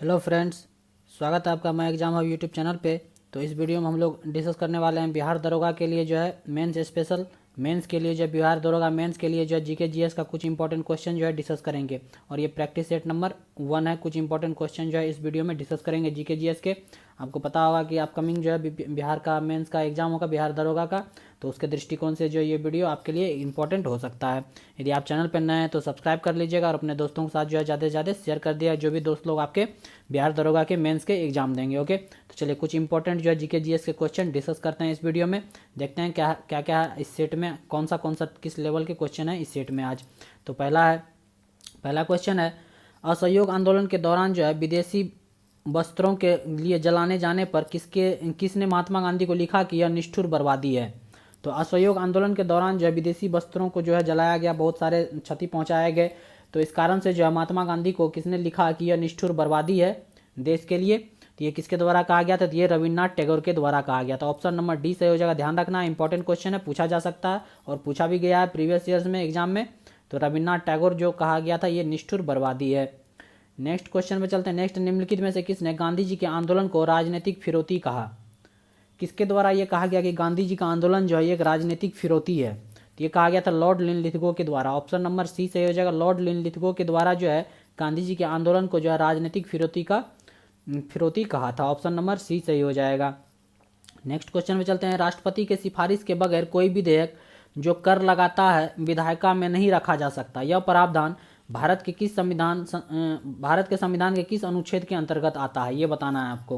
Hello friends, स्वागत है आपका my exam hub YouTube channel पे। तो इस वीडियो में हम लोग डिस्कस करने वाले हैं बिहार दरोगा के लिए जो है मेंस स्पेशल मेंस के लिए जो बिहार दरोगा मेंस के लिए जो है जीके जीएस का कुछ इंपॉर्टेंट क्वेश्चन जो है डिस्कस करेंगे। और ये प्रैक्टिस सेट नंबर 1 है। कुछ इंपॉर्टेंट क्वेश्चन जो है इस वीडियो में डिस्कस करेंगे जीके जीएस के। आपको पता होगा कि अपकमिंग जो है बिहार का मेंस का एग्जाम होगा बिहार दरोगा का, तो उसके दृष्टिकोण से जो ये वीडियो आपके लिए इंपॉर्टेंट हो सकता है। यदि आप चैनल पर नए हैं तो सब्सक्राइब कर लीजिएगा और अपने दोस्तों के साथ जो है ज़्यादा से ज़्यादा शेयर कर दिया, जो भी दोस्त लोग आपके बिहार दरोगा के मेंस के एग्जाम देंगे। ओके, तो चलिए कुछ इंपॉर्टेंट जो है जीके जीएस के क्वेश्चन डिस्कस करते हैं इस वीडियो में। देखते हैं क्या क्या क्या इस सेट में कौन सा किस लेवल के क्वेश्चन है इस सेट में आज। तो पहला क्वेश्चन है, असहयोग आंदोलन के दौरान जो है विदेशी वस्त्रों के लिए जलाने जाने पर किसने महात्मा गांधी को लिखा कि यह निष्ठुर बर्बादी है। तो असहयोग आंदोलन के दौरान जो है विदेशी वस्त्रों को जो है जलाया गया, बहुत सारे क्षति पहुंचाए गए। तो इस कारण से जो है महात्मा गांधी को किसने लिखा कि यह निष्ठुर बर्बादी है देश के लिए। तो ये किसके द्वारा कहा गया था? तो ये रविन्द्रनाथ टैगोर के द्वारा कहा गया था। ऑप्शन नंबर डी सही हो जाएगा। ध्यान रखना, इंपॉर्टेंट क्वेश्चन है, पूछा जा सकता है और पूछा भी गया है प्रीवियस ईयर्स में एग्जाम में। तो रविन्द्रनाथ टैगोर जो कहा गया था ये निष्ठुर बर्बादी है। नेक्स्ट क्वेश्चन में चलते हैं। नेक्स्ट, निम्नलिखित में से किसने गांधी जी के आंदोलन को राजनीतिक फिरौती कहा? किसके द्वारा ये कहा गया कि गांधी जी का आंदोलन जो है एक राजनीतिक फिरौती है? तो ये कहा गया था लॉर्ड लिनलिथगो के द्वारा। ऑप्शन नंबर सी सही हो जाएगा। लॉर्ड लिनलिथगो के द्वारा जो है गांधी जी के आंदोलन को जो है राजनीतिक फिरौती कहा था। ऑप्शन नंबर सी सही हो जाएगा। नेक्स्ट क्वेश्चन में चलते हैं। राष्ट्रपति के सिफारिश के बगैर कोई विधेयक जो कर लगाता है विधायिका में नहीं रखा जा सकता। यह प्रावधान भारत के संविधान के किस अनुच्छेद के अंतर्गत आता है, ये बताना है आपको।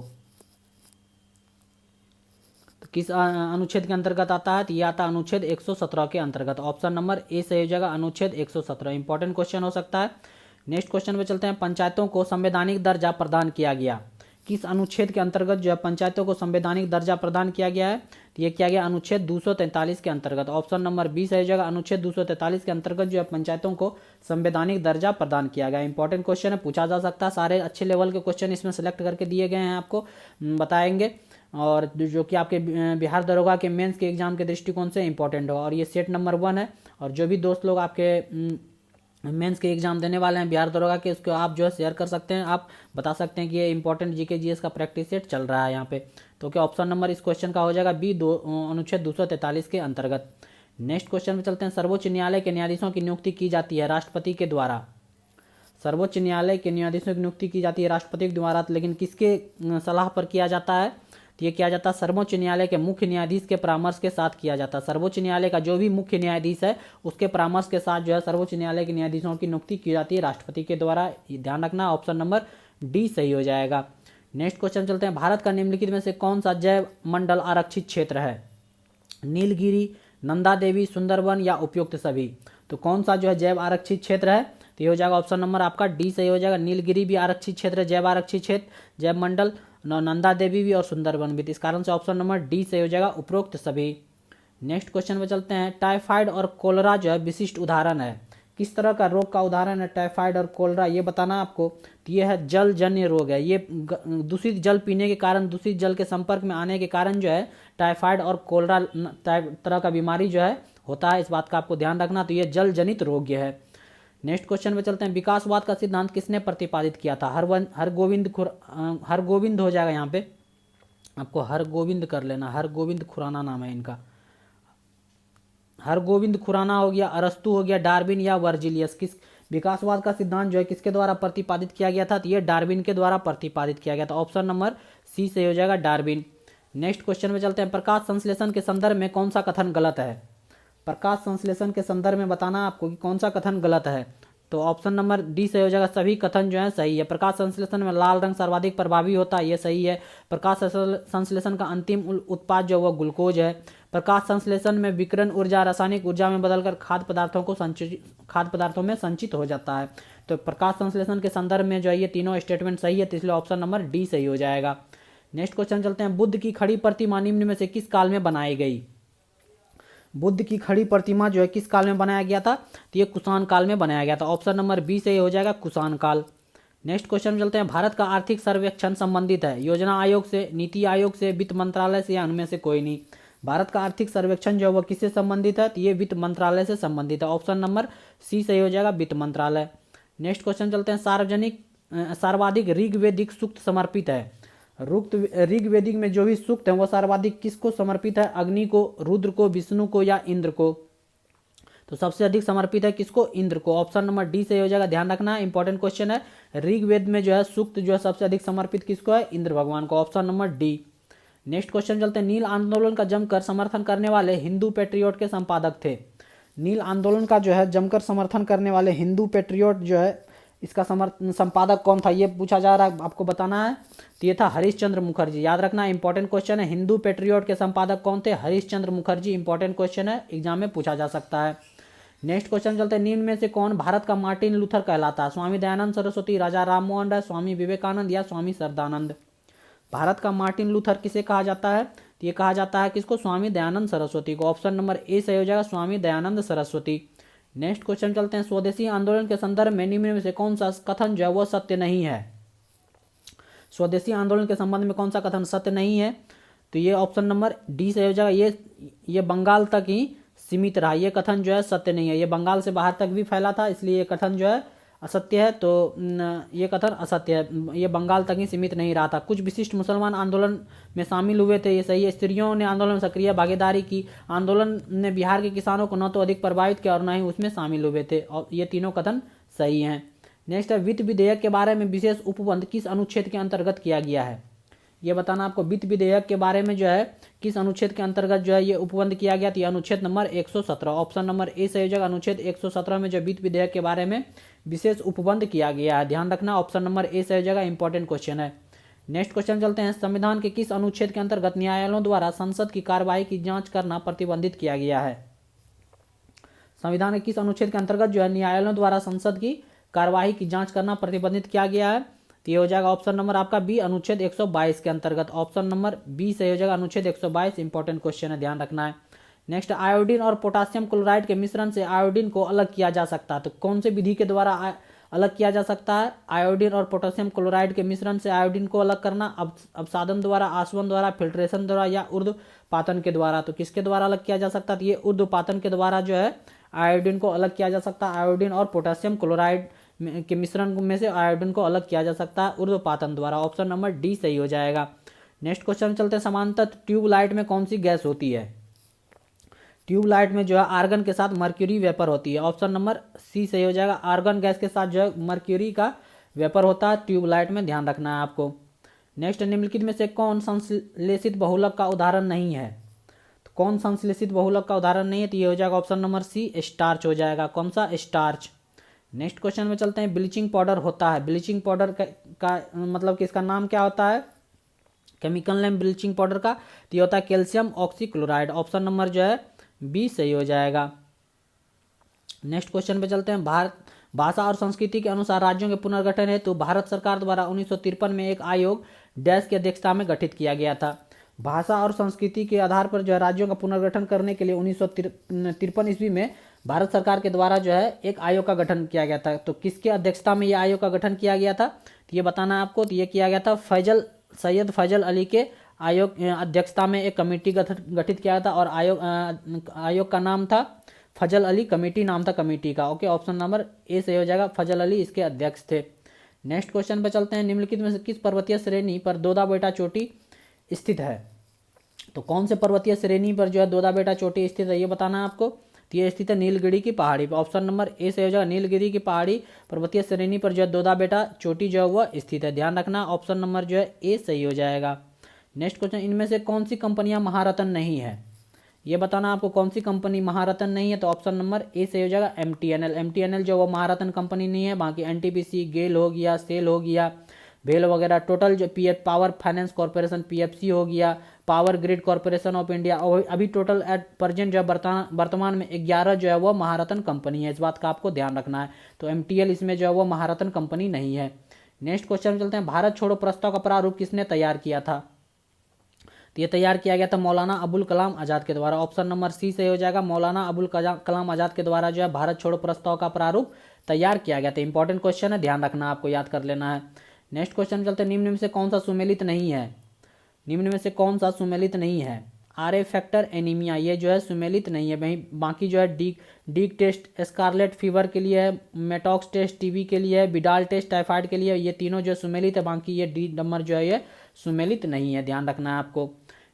तो किस अनुच्छेद के अंतर्गत आता है? तो ये आता है अनुच्छेद 117 के अंतर्गत। ऑप्शन नंबर ए सही हो जाएगा, अनुच्छेद 117। इंपॉर्टेंट क्वेश्चन हो सकता है। नेक्स्ट क्वेश्चन पे चलते हैं। पंचायतों को संवैधानिक दर्जा प्रदान किया गया, किस अनुच्छेद के अंतर्गत जो है पंचायतों को संवैधानिक दर्जा प्रदान किया गया है? तो ये किया गया अनुच्छेद 243 के अंतर्गत। ऑप्शन नंबर बी सही हो जाएगा। अनुच्छेद 243 के अंतर्गत जो है पंचायतों को संवैधानिक दर्जा प्रदान किया गया। इंपॉर्टेंट क्वेश्चन है, पूछा जा सकता है। सारे अच्छे लेवल के क्वेश्चन इसमें सेलेक्ट करके दिए गए हैं, आपको बताएंगे। और जो कि आपके बिहार दरोगा के मेंस के एग्जाम के दृष्टिकोण से इंपॉर्टेंट हो। और ये सेट नंबर 1 है। और जो भी दोस्त लोग आपके मेंस के एग्जाम देने वाले हैं बिहार दरोगा के, उसको आप जो है शेयर कर सकते हैं। आप बता सकते हैं कि ये इंपॉर्टेंट जीके जीएस का प्रैक्टिस सेट चल रहा है यहाँ पे। तो क्या ऑप्शन नंबर इस क्वेश्चन का हो जाएगा बी, अनुच्छेद 243 के अंतर्गत। नेक्स्ट क्वेश्चन में चलते हैं। सर्वोच्च न्यायालय के न्यायाधीशों की नियुक्ति की जाती है राष्ट्रपति के द्वारा। सर्वोच्च न्यायालय के न्यायाधीशों की नियुक्ति की जाती है राष्ट्रपति के द्वारा, लेकिन किसके सलाह पर किया जाता है? तो ये किया जाता है सर्वोच्च न्यायालय के मुख्य न्यायाधीश के परामर्श के साथ किया जाता है। सर्वोच्च न्यायालय का जो भी मुख्य न्यायाधीश है उसके परामर्श के साथ जो है सर्वोच्च न्यायालय के न्यायाधीशों की नियुक्ति की जाती है राष्ट्रपति के द्वारा। ध्यान रखना, ऑप्शन नंबर डी सही हो जाएगा। नेक्स्ट क्वेश्चन चलते हैं। भारत का निम्नलिखित में से कौन सा जैव मंडल आरक्षित क्षेत्र है? नीलगिरी, नंदा देवी, सुंदरवन या उपयुक्त सभी? तो कौन सा जो है जैव आरक्षित क्षेत्र है? तो ये हो जाएगा ऑप्शन नंबर आपका डी सही हो जाएगा। नीलगिरी भी आरक्षित क्षेत्र, जैव आरक्षित क्षेत्र, जैव मंडल, नंदा देवी भी और सुंदरवन भी। इस कारण से ऑप्शन नंबर डी सही हो जाएगा, उपरोक्त सभी। नेक्स्ट क्वेश्चन पे चलते हैं। टाइफाइड और कोलरा जो है विशिष्ट उदाहरण है। किस तरह का रोग का उदाहरण है टाइफाइड और कोलरा, ये बताना आपको। तो ये है जलजन्य रोग है। ये दूषित जल पीने के कारण, दूषित जल के संपर्क में आने के कारण जो है टाइफाइड और कोलरा तरह का बीमारी जो है होता है। इस बात का आपको ध्यान रखना। तो ये जल जनित रोग है। नेक्स्ट क्वेश्चन पे चलते हैं। विकासवाद का सिद्धांत किसने प्रतिपादित किया था? हरगोविंद हो जाएगा यहाँ पे, आपको हरगोविंद कर लेना। हरगोविंद खुराना नाम है इनका। हरगोविंद खुराना हो गया, अरस्तु हो गया, डार्विन या वर्जिलियस। किस विकासवाद का सिद्धांत जो है किसके द्वारा प्रतिपादित किया गया था? तो ये डार्विन के द्वारा प्रतिपादित किया गया था। ऑप्शन नंबर सी से हो जाएगा, डार्विन। नेक्स्ट क्वेश्चन में चलते हैं। प्रकाश संश्लेषण के संदर्भ में कौन सा कथन गलत है? प्रकाश संश्लेषण के संदर्भ में बताना आपको कि कौन सा कथन गलत है। तो ऑप्शन नंबर डी सही हो जाएगा, सभी कथन जो है सही है। प्रकाश संश्लेषण में लाल रंग सर्वाधिक प्रभावी होता है, ये सही है। प्रकाश संश्लेषण का अंतिम उत्पाद जो है वो ग्लूकोज है। प्रकाश संश्लेषण में विकिरण ऊर्जा रासायनिक ऊर्जा में बदलकर खाद्य पदार्थों में संचित हो जाता है। तो प्रकाश संश्लेषण के संदर्भ में जो है ये तीनों स्टेटमेंट सही है, इसलिए ऑप्शन नंबर डी सही हो जाएगा। नेक्स्ट क्वेश्चन चलते हैं। बुद्ध की खड़ी प्रतिमा निम्न में से किस काल में बनाई गई? बुद्ध की खड़ी प्रतिमा जो है किस काल में बनाया गया था? तो ये कुषाण काल में बनाया गया था। ऑप्शन नंबर बी से हो जाएगा, कुषाण काल। नेक्स्ट क्वेश्चन में चलते हैं। भारत का आर्थिक सर्वेक्षण संबंधित है योजना आयोग से, नीति आयोग से, वित्त मंत्रालय से या उनमें से कोई नहीं? भारत का आर्थिक सर्वेक्षण जो है वो किससे संबंधित है? तो ये वित्त मंत्रालय से संबंधित है। ऑप्शन नंबर सी सही हो जाएगा, वित्त मंत्रालय। नेक्स्ट क्वेश्चन चलते हैं। सार्वजनिक सर्वाधिक ऋग्वेदिक सूक्त समर्पित है? ऋग्वेदिक में जो भी सूक्त है वो सर्वाधिक किसको समर्पित है? अग्नि को, रुद्र को, विष्णु को या इंद्र को? तो सबसे अधिक समर्पित है किसको? इंद्र को। ऑप्शन नंबर डी सही हो जाएगा। ध्यान रखना, इंपॉर्टेंट क्वेश्चन है। ऋग्वेद में जो है सूक्त जो है सबसे अधिक समर्पित किसको है? इंद्र भगवान को। Option number D. Next question चलते हैं। नील आंदोलन का जमकर समर्थन करने वाले हिंदू पेट्रियोट के संपादक थे? नील आंदोलन का जो है जमकर समर्थन करने वाले हिंदू पेट्रियोट जो है इसका संपादक कौन था, ये पूछा जा रहा है, आपको बताना है। तो ये था हरीशचंद्र मुखर्जी। याद रखना, इंपॉर्टेंट क्वेश्चन है। हिंदू पेट्रियोट के संपादक कौन थे? हरीशचंद्र मुखर्जी। इंपॉर्टेंट क्वेश्चन है, एग्जाम में पूछा जा सकता है। नेक्स्ट क्वेश्चन चलते हैं। निम्न में से कौन भारत का मार्टिन लूथर कहलाता है? स्वामी दयानंद सरस्वती, राजा राममोहन राय, स्वामी विवेकानंद या स्वामी श्रद्धानंद? भारत का मार्टिन लूथर किसे कहा जाता है? तो ये कहा जाता है किसको? स्वामी दयानंद सरस्वती को। ऑप्शन नंबर ए सही हो जाएगा, स्वामी दयानंद सरस्वती। नेक्स्ट क्वेश्चन चलते हैं। स्वदेशी आंदोलन के संदर्भ में निम्न में से कौन सा कथन जो है वो सत्य नहीं है? स्वदेशी आंदोलन के संबंध में कौन सा कथन सत्य नहीं है? तो ये ऑप्शन नंबर डी सही हो जाएगा। ये बंगाल तक ही सीमित रहा, ये कथन जो है सत्य नहीं है। ये बंगाल से बाहर तक भी फैला था, इसलिए ये कथन जो है असत्य है। तो ये कथन असत्य है, ये बंगाल तक ही सीमित नहीं रहा था। कुछ विशिष्ट मुसलमान आंदोलन में शामिल हुए थे, ये सही है। स्त्रियों ने आंदोलन में सक्रिय भागीदारी की। आंदोलन ने बिहार के किसानों को न तो अधिक प्रभावित किया और न ही उसमें शामिल हुए थे। और ये तीनों कथन सही हैं। नेक्स्ट है, वित्त विधेयक के बारे में विशेष उपबंध किस अनुच्छेद के अंतर्गत किया गया है? ये बताना आपको। वित्त विधेयक के बारे में जो है किस अनुच्छेद के अंतर्गत जो है ये उपबंध किया गया? तो अनुच्छेद नंबर 117। ऑप्शन नंबर ए सही हो जाएगा। अनुच्छेद 117 में जो वित्त विधेयक के बारे में विशेष उपबंध किया गया है। ध्यान रखना, ऑप्शन नंबर ए सही हो जाएगा। इंपॉर्टेंट क्वेश्चन है। नेक्स्ट क्वेश्चन चलते हैं। संविधान के किस अनुच्छेद के अंतर्गत न्यायालयों द्वारा संसद की कार्यवाही की जांच करना प्रतिबंधित किया गया है? संविधान के किस अनुच्छेद के अंतर्गत जो है न्यायालयों द्वारा संसद की कार्यवाही की जांच करना प्रतिबंधित किया गया है? तो ये हो जाएगा ऑप्शन नंबर आपका बी, अनुच्छेद 122 के अंतर्गत। ऑप्शन नंबर बी सही हो जाएगा, अनुच्छेद 122। इंपॉर्टेंट क्वेश्चन है, ध्यान रखना है। नेक्स्ट, आयोडीन और पोटासियम क्लोराइड के मिश्रण से आयोडीन को अलग किया जा सकता है। तो कौन से विधि के द्वारा अलग किया जा सकता है? आयोडीन और पोटासियम क्लोराइड के मिश्रण से आयोडीन को अलग करना अवसादन द्वारा, आसवन द्वारा, फिल्ट्रेशन द्वारा या ऊर्ध्वपातन के द्वारा। तो किसके द्वारा अलग किया जा सकता है? तो ये ऊर्ध्वपातन के द्वारा जो है आयोडीन को अलग किया जा सकता है। आयोडीन और पोटासियम क्लोराइड के मिश्रण में से आयोडीन को अलग किया जा सकता है ऊर्ध्वपातन द्वारा। ऑप्शन नंबर डी सही हो जाएगा। नेक्स्ट क्वेश्चन चलते हैं। समांतर ट्यूबलाइट में कौन सी गैस होती है? ट्यूबलाइट में जो है आर्गन के साथ मर्क्यूरी वेपर होती है। ऑप्शन नंबर सी सही हो जाएगा। आर्गन गैस के साथ जो है मर्क्यूरी का वेपर होता है ट्यूबलाइट में, ध्यान रखना है आपको। नेक्स्ट, निम्नलिखित में से कौन संश्लेषित बहुलक का उदाहरण नहीं है? तो कौन संश्लेषित बहुलक का उदाहरण नहीं है? तो ये हो जाएगा ऑप्शन नंबर सी, स्टार्च हो जाएगा। कौन सा? स्टार्च। नेक्स्ट क्वेश्चन में चलते हैं। ब्लीचिंग पाउडर होता है, ब्लीचिंग पाउडर का मतलब कि इसका नाम क्या होता है केमिकल नेम ब्लीचिंग पाउडर का? तो ये होता है कैल्शियम ऑक्सीक्लोराइड। ऑप्शन नंबर जो है बी सही हो जाएगा। नेक्स्ट क्वेश्चन पे चलते हैं। भारत भाषा और संस्कृति के अनुसार राज्यों के पुनर्गठन हेतु भारत सरकार द्वारा 1953 में एक आयोग डैश की अध्यक्षता में गठित किया गया था। भाषा और संस्कृति के आधार पर जो है राज्यों का पुनर्गठन करने के लिए 1953 ईस्वी में भारत सरकार के द्वारा जो है एक आयोग का गठन किया गया था। तो किसके अध्यक्षता में यह आयोग का गठन किया गया था? तो ये बताना है आपको। तो ये किया गया था सैयद फैजल अली के आयोग अध्यक्षता में एक कमेटी गठित किया था और आयोग का नाम था फजल अली कमेटी, नाम था कमेटी का। ओके, ऑप्शन नंबर ए सही हो जाएगा। फजल अली इसके अध्यक्ष थे। नेक्स्ट क्वेश्चन पर चलते हैं। निम्नलिखित में से किस पर्वतीय श्रेणी पर दोदा बेटा चोटी स्थित है? तो कौन से पर्वतीय श्रेणी पर जो है दोदा बेटा चोटी स्थित है, ये बताना है आपको। तो ये स्थित है नीलगिरी की पहाड़ी पर। ऑप्शन नंबर ए सही हो जाएगा। नीलगिरी की पहाड़ी पर्वतीय श्रेणी पर जो है दोदा बेटा चोटी जो है वह स्थित है, ध्यान रखना। ऑप्शन नंबर जो है ए सही हो जाएगा। नेक्स्ट क्वेश्चन, इनमें से कौन सी कंपनियां महारत्न नहीं है? ये बताना आपको कौन सी कंपनी महारत्न नहीं है। तो ऑप्शन नंबर ए सही हो जाएगा MTNL। MTNL जो वो महारत्न कंपनी नहीं है। बाकी NTPC, गेल हो गया, सेल हो गया, भेल वगैरह, टोटल जो पावर फाइनेंस कॉर्पोरेशन PFC हो गया, power grid corporation of India, और अभी टोटल एट प्रेजेंट जो है वर्तमान में 11 जो है वो महारत्न कंपनी है। इस बात का आपको ध्यान रखना है। तो MTL इसमें जो है वो महारत्न कंपनी नहीं है। नेक्स्ट क्वेश्चन में चलते हैं। भारत छोड़ो प्रस्ताव का प्रारूप किसने तैयार किया था? तो ये तैयार किया गया था मौलाना अबुल कलाम आज़ाद के द्वारा। ऑप्शन नंबर सी सही हो जाएगा। मौलाना अबुल कलाम आज़ाद के द्वारा जो है भारत छोड़ो प्रस्ताव का प्रारूप तैयार किया गया था। इंपॉर्टेंट क्वेश्चन है, ध्यान रखना, आपको याद कर लेना है। नेक्स्ट क्वेश्चन चलते हैं। निम्न में से कौन सा सुमेलित नहीं है? निम्न में से कौन सा सुमेलित नहीं है? आरए फैक्टर एनीमिया, ये जो है सुमेलित नहीं है। वहीं बाकी जो है डीक टेस्ट स्कारलेट फीवर के लिए है, मेटॉक्स टेस्ट टीबी के लिए है, बिडाल टेस्ट टाइफाइड के लिए, ये तीनों जो सुमेलित है। बाकी ये डी नंबर जो है ये सुमेलित नहीं है, ध्यान रखना है आपको।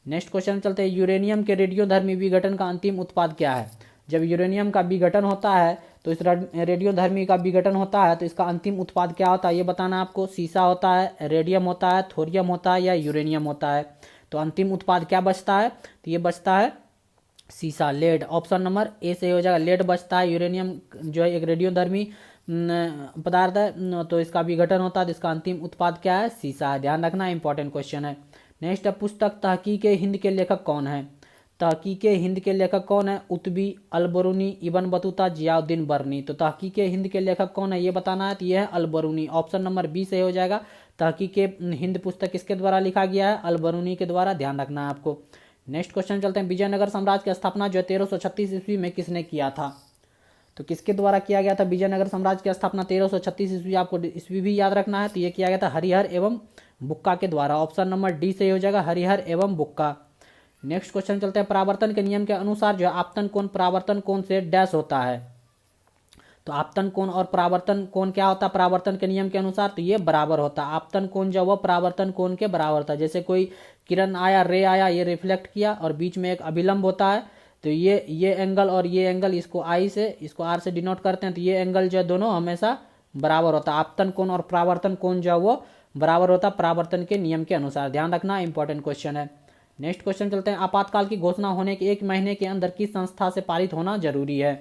नेक्स्ट क्वेश्चन चलते हैं, यूरेनियम के रेडियोधर्मी विघटन का अंतिम उत्पाद क्या है। जब यूरेनियम का विघटन होता है तो इस रेडियोधर्मी का विघटन होता है तो इसका अंतिम उत्पाद क्या होता है ये बताना आपको। सीसा होता है, रेडियम होता है, थोरियम होता है या यूरेनियम होता है। तो अंतिम उत्पाद क्या बचता है, तो ये बचता है सीसा, लेड। ऑप्शन नंबर ए से हो जाएगा, लेड बचता है। यूरेनियम जो है एक रेडियोधर्मी पदार्थ है, तो इसका विघटन होता है तो इसका अंतिम उत्पाद क्या है, सीसा है। ध्यान रखना, इंपॉर्टेंट क्वेश्चन है। नेक्स्ट पुस्तक तहकीक हिंद के लेखक कौन है। तहकीक हिंद के लेखक कौन है, उतबी, अलबरूनी, इबन बतूता, जियाउद्दीन बर्नी। तो तहकीक हिंद के लेखक कौन है ये बताना है, तो ये है अलबरूनी। ऑप्शन नंबर बी से हो जाएगा। तहकीक हिंद पुस्तक किसके द्वारा लिखा गया है, अलबरूनी के द्वारा, ध्यान रखना है आपको। नेक्स्ट क्वेश्चन चलते हैं, विजयनगर साम्राज्य की स्थापना जो है 1336 ईस्वी में किसने किया था। तो किसके द्वारा किया गया था विजयनगर साम्राज्य की स्थापना 1336 ईस्वी, आपको ईस्वी भी याद रखना है। तो ये किया गया था हरिहर एवं बुक्का के द्वारा। ऑप्शन नंबर डी से हो जाएगा, हरिहर एवं बुक्का। नेक्स्ट क्वेश्चन चलते हैं, परावर्तन के नियम के अनुसार जो है आपतन कोण परावर्तन कोण से डैश होता है। तो आपतन कोण और परावर्तन कोण क्या होता है परावर्तन के नियम के अनुसार, तो ये बराबर होता है। आपतन कोण जो वो परावर्तन कोण के बराबर होता है। जैसे कोई किरण आया, रे आया, ये रिफ्लेक्ट किया और बीच में एक अभिलंब होता है, तो ये एंगल और ये एंगल, इसको आई से इसको आर से डिनोट करते हैं, तो ये एंगल जो है दोनों हमेशा बराबर होता है। आपतन कोण और परावर्तन कोण जो है वो बराबर होता है परावर्तन के नियम के अनुसार, ध्यान रखना, इंपॉर्टेंट क्वेश्चन है। नेक्स्ट क्वेश्चन चलते हैं, आपातकाल की घोषणा होने के 1 महीने के अंदर किस संस्था से पारित होना जरूरी है।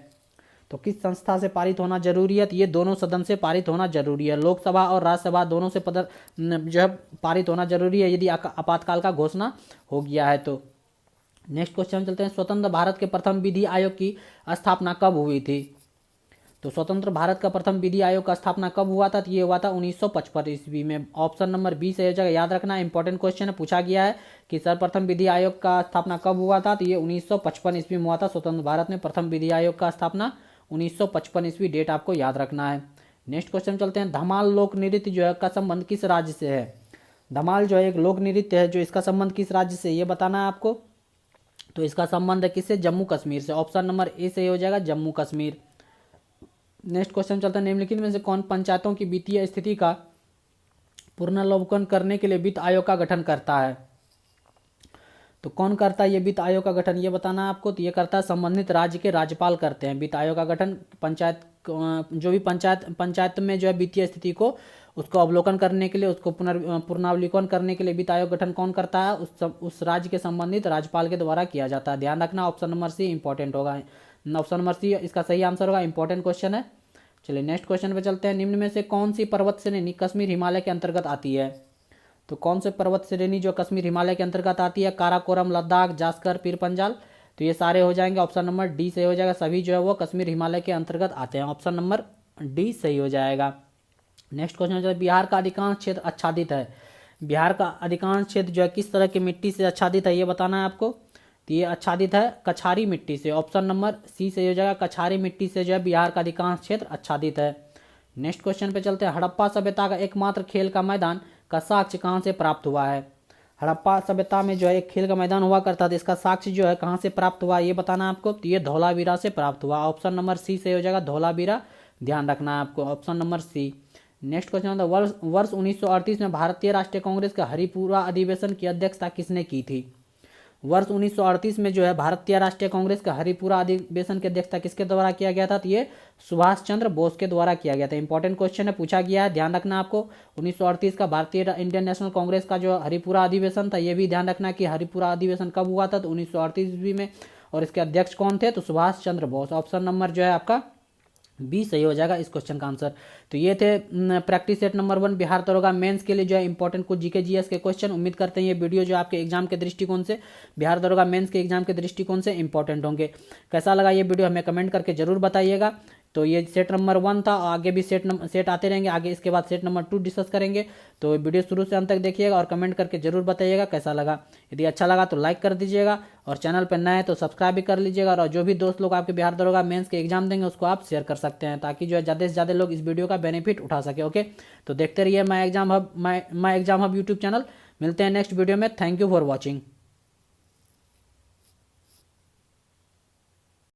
तो किस संस्था से पारित होना जरूरी है, तो ये दोनों सदन से पारित होना जरूरी है। लोकसभा और राज्यसभा दोनों से जो है पारित होना जरूरी है यदि आपातकाल का घोषणा हो गया है तो। नेक्स्ट क्वेश्चन चलते हैं, स्वतंत्र भारत के प्रथम विधि आयोग की स्थापना कब हुई थी। तो स्वतंत्र भारत का प्रथम विधि आयोग का स्थापना कब हुआ था, तो ये हुआ था 1955 ईस्वी में। ऑप्शन नंबर बी से जगह याद रखना, इंपॉर्टेंट क्वेश्चन है, पूछा गया है कि सर्वप्रथम विधि आयोग का स्थापना कब हुआ था, तो ये 1955 ईस्वी में हुआ था। स्वतंत्र भारत में प्रथम विधि आयोग का स्थापना 1955 ईस्वी, डेट आपको याद रखना है। नेक्स्ट क्वेश्चन चलते हैं, धमाल लोक नृत्य जो है का संबंध किस राज्य से है। धमाल जो है एक लोक नृत्य है, जो इसका संबंध किस राज्य से ये बताना है आपको। तो इसका संबंध है किससे, जम्मू कश्मीर से। ऑप्शन नंबर ए से हो जाएगा, जम्मू कश्मीर। नेक्स्ट क्वेश्चन चलता है, निम्नलिखित में से कौन पंचायतों की वित्तीय स्थिति का पुनर्वलोकन करने के लिए वित्त आयोग का गठन करता है। तो कौन करता है ये वित्त आयोग का गठन, ये बताना है आपको। तो ये करता है संबंधित राज्य के राज्यपाल करते हैं वित्त आयोग का गठन। पंचायत जो भी पंचायत में जो है वित्तीय स्थिति को उसको अवलोकन करने के लिए, उसको पुनर्वलोकन करने के लिए वित्त आयोग गठन कौन करता है, उस राज्य के संबंधित राज्यपाल के द्वारा किया जाता है। ध्यान रखना, ऑप्शन नंबर सी इंपॉर्टेंट होगा। ऑप्शन नंबर सी इसका सही आंसर होगा, इंपॉर्टेंट क्वेश्चन है। चलिए नेक्स्ट क्वेश्चन पे चलते हैं, निम्न में से कौन सी पर्वत श्रेणी कश्मीर हिमालय के अंतर्गत आती है। तो कौन से पर्वत श्रेणी जो कश्मीर हिमालय के अंतर्गत आती है, काराकोरम, लद्दाख, जास्कर, पीर पंजाल। तो ये सारे हो जाएंगे, ऑप्शन नंबर डी से हो जाएगा, सभी जो है वो कश्मीर हिमालय के अंतर्गत आते हैं। ऑप्शन नंबर डी सही हो जाएगा। नेक्स्ट क्वेश्चन जो है, बिहार का अधिकांश क्षेत्र आच्छादित है। बिहार का अधिकांश क्षेत्र जो है किस तरह की मिट्टी से आच्छादित है ये बताना है आपको। तो ये आच्छादित है कछारी मिट्टी से। ऑप्शन नंबर सी से हो जाएगा, कछारी मिट्टी से जो है बिहार का अधिकांश क्षेत्र आच्छादित है। नेक्स्ट क्वेश्चन पे चलते हैं, हड़प्पा सभ्यता का एकमात्र खेल का मैदान का साक्ष्य कहाँ से प्राप्त हुआ है। हड़प्पा सभ्यता में जो है एक खेल का मैदान हुआ करता था, इसका साक्ष्य जो है कहाँ से प्राप्त हुआ ये बताना आपको। तो ये धौलावीरा से प्राप्त हुआ। ऑप्शन नंबर सी से हो जाएगा, धौलावीरा, ध्यान रखना है आपको, option number C. Next question होता है, वर्ष 1938 में भारतीय राष्ट्रीय कांग्रेस का हरिपुरा अधिवेशन की अध्यक्षता किसने की थी। वर्ष 1938 में जो है भारतीय राष्ट्रीय कांग्रेस का हरिपुरा अधिवेशन की अध्यक्षता किसके द्वारा किया गया था, तो ये सुभाष चंद्र बोस के द्वारा किया गया था। इंपॉर्टेंट क्वेश्चन है, पूछा गया है, ध्यान रखना आपको। 1938 का भारतीय इंडियन नेशनल कांग्रेस का जो हरिपुरा अधिवेशन था, ये भी ध्यान रखना कि हरिपुरा अधिवेशन कब हुआ था, तो 1938 ईस्वी में, और इसके अध्यक्ष कौन थे, तो सुभाष चंद्र बोस। ऑप्शन नंबर जो है आपका बी सही हो जाएगा इस क्वेश्चन का आंसर। तो ये थे प्रैक्टिस सेट नंबर 1 बिहार दरोगा मेंस के लिए जो है इंपॉर्टेंट कुछ जीके जीएस के क्वेश्चन। उम्मीद करते हैं ये वीडियो जो आपके एग्जाम के दृष्टिकोण से, बिहार दरोगा मेंस के एग्जाम के दृष्टिकोण से इंपॉर्टेंट होंगे। कैसा लगा ये वीडियो हमें कमेंट करके जरूर बताइएगा। तो ये सेट नंबर 1 था, आगे भी सेट आते रहेंगे, आगे इसके बाद सेट नंबर 2 डिस्कस करेंगे। तो वीडियो शुरू से अंत तक देखिएगा और कमेंट करके जरूर बताइएगा कैसा लगा। यदि अच्छा लगा तो लाइक कर दीजिएगा और चैनल पर नए हैं तो सब्सक्राइब भी कर लीजिएगा। और जो भी दोस्त लोग आपके बिहार दरोगा मेंस के एग्जाम देंगे उसको आप शेयर कर सकते हैं, ताकि जो है ज़्यादा से ज़्यादा लोग इस वीडियो का बेनिफिट उठा सके। ओके, तो देखते रहिए my exam hub YouTube channel. मिलते हैं नेक्स्ट वीडियो में। Thank you for watching.